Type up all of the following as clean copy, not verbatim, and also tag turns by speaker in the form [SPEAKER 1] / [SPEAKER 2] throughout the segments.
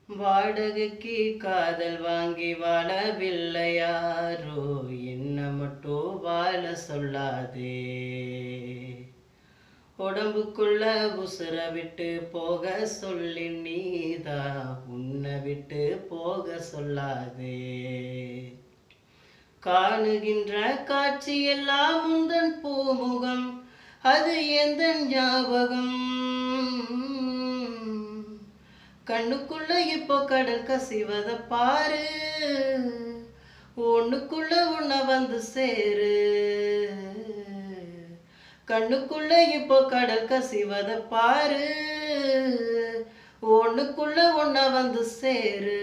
[SPEAKER 1] வாடகைக்கு காதல் வாங்கி வாழவில்லை யாரோ, என்ன மட்டும் வாழ சொல்லாதே. உடம்புக்குள்ள உசுர விட்டு போக சொல்லி நீதா உன்னை விட்டு போக சொல்லாதே. காணுகின்ற காட்சியெல்லாம் முந்தன் பூமுகம், அது எந்த ஞாபகம். கண்ணுக்குள்ள இப்போ கடல் கசிவத பாரு, ஒண்ணுக்குள்ள உன்ன வந்து சேரு. கண்ணுக்குள்ள இப்போ கடல் கசிவத பாரு, ஒண்ணுக்குள்ள உன்ன வந்து சேரு.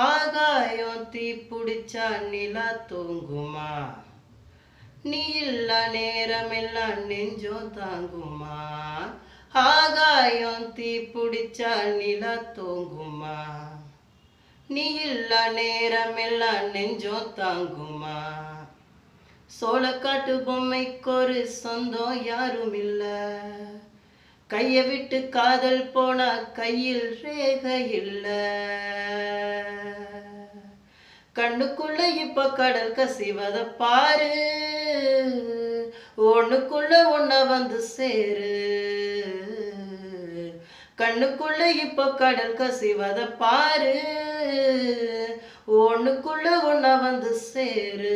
[SPEAKER 1] ஆகாயம் தீ பிடிச்சா நிலா தூங்குமா, நீ இல்ல நேரமெல்லாம் நெஞ்சம் தாங்குமா. ஆகாயம் தீ பிடிச்சா நிலா தூங்குமா, நீ இல்ல நேரமெல்லாம் நெஞ்சம் தாங்குமா. சோளக்காட்டு பொம்மைக்கு ஒரு சொந்தம் யாரும் இல்ல, கைய விட்டு காதல் போனா கையில் ரேகை இல்ல. கண்ணுக்குள்ள இப்ப கடல் கசிவத பாரு, ஒண்ணுக்குள்ள உன்ன வந்து சேரு. கண்ணுக்குள்ள இப்ப கடல் கசிவத பாரு, ஒண்ணுக்குள்ள உன்ன வந்து சேரு.